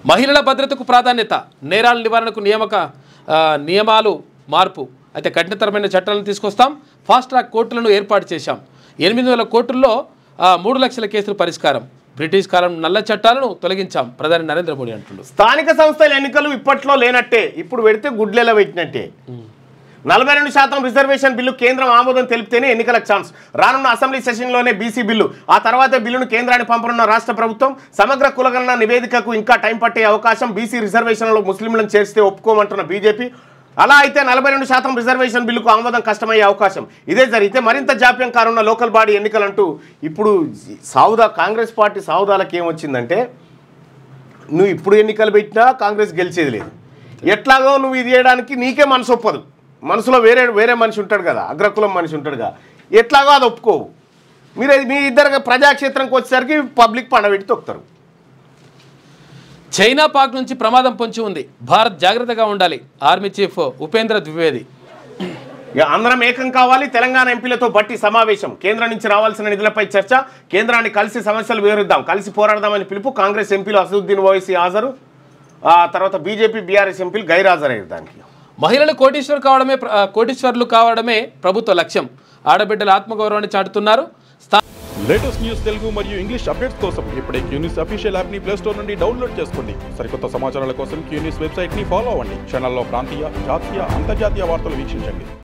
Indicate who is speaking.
Speaker 1: మహిళల భద్రతకు ప్రాధాన్యత, నేరాల నివారణకు నియమాలు మార్పు. అయితే కఠినతరమైన చట్టాలను తీసుకొస్తాం. ఫాస్ట్ ట్రాక్ కోర్టులను ఏర్పాటు చేశాం. 800 కోర్టుల్లో 3 లక్షల కేసులు పరిష్కారం. బ్రిటిష్ కాలం నల్ల చట్టాలను తొలగించాం. ప్రధాని నరేంద్ర మోడీ అంటున్నారు.
Speaker 2: స్థానిక సంస్థల ఎన్నికలు ఇప్పట్లో లేనట్టే, ఇప్పుడు పెడితే గుడ్లెలా పెట్టినట్టే. 42% రిజర్వేషన్ బిల్లు కేంద్రం ఆమోదం తెలిపితేనే ఎన్నికలకు ఛాన్స్. రానున్న అసెంబ్లీ సెషన్లోనే బీసీ బిల్లు, ఆ తర్వాత బిల్లును కేంద్రానికి పంపనున్న రాష్ట్ర ప్రభుత్వం. సమగ్ర కులగణన నివేదికకు ఇంకా టైం పట్టే అవకాశం. బీసీ రిజర్వేషన్లో ముస్లింలను చేర్చితే ఒప్పుకోమంటున్న బీజేపీ. అలా అయితే 42% రిజర్వేషన్ బిల్లుకు ఆమోదం కష్టమయ్యే అవకాశం. ఇదే జరిగితే మరింత జాప్యం కానున్న లోకల్ బాడీ ఎన్నికలంటూ ఇప్పుడు కాంగ్రెస్ పార్టీ సావుదాలకు ఏమొచ్చిందంటే, నువ్వు ఇప్పుడు ఎన్నికలు పెట్టినా కాంగ్రెస్ గెలిచేది లేదు. ఎట్లాగో నువ్వు ఇది చేయడానికి నీకే మనసు ఒప్పదు. మనసులో వేరే మనిషి ఉంటాడు కదా, అగ్రకులం మనిషి ఉంటాడు కదా, ఎట్లాగో అది ఒప్పుకోవు. మీ ఇద్దరు ప్రజాక్షేత్రంకి వచ్చేసరికి పబ్లిక్ పండబెట్టి తొక్కుతారు.
Speaker 1: చైనా పాక్ నుంచి ప్రమాదం పొంచి ఉంది. భారత్ జాగ్రత్తగా ఉండాలి. Army chief Upendra Dwivedi.
Speaker 2: అందరం ఏకం కావాలి. తెలంగాణ ఎంపీలతో బట్టి సమావేశం. కేంద్రం నుంచి రావాల్సిన నిధులపై చర్చ. కేంద్రాన్ని కలిసి సమస్యలు వివరిద్దాం, కలిసి పోరాడదామని పిలుపు. కాంగ్రెస్ ఎంపీలు అసదుద్దీన్ ఓవైసీ హాజరు. తర్వాత బీజేపీ బీఆర్ఎస్ ఎంపీలు గైర్హాజరయ్యారు. దానికి
Speaker 1: మహిళలు కోటీశ్వర్లు కావడమే ప్రభుత్వ లక్ష్యం. ఆడబిడ్డల ఆత్మగౌరవాన్ని చాటుతున్నారు.
Speaker 3: లేటెస్ట్ న్యూస్ తెలుగు మరియు ఇంగ్లీష్ అప్డేట్స్ కోసం ఇప్పుడే క్యూన్యూస్ అఫీషియల్ యాప్ ని ప్లే స్టోర్ నుండి డౌన్లోడ్ చేసుకోండి. సరికొత్త సమాచారాల కోసం క్యూన్యూస్ వెబ్సైట్ ని ఫాలో అవ్వండి. ఛానల్లో ప్రాంతీయ, జాతీయ, అంతర్జాతీయ వార్తలు వీక్షించండి.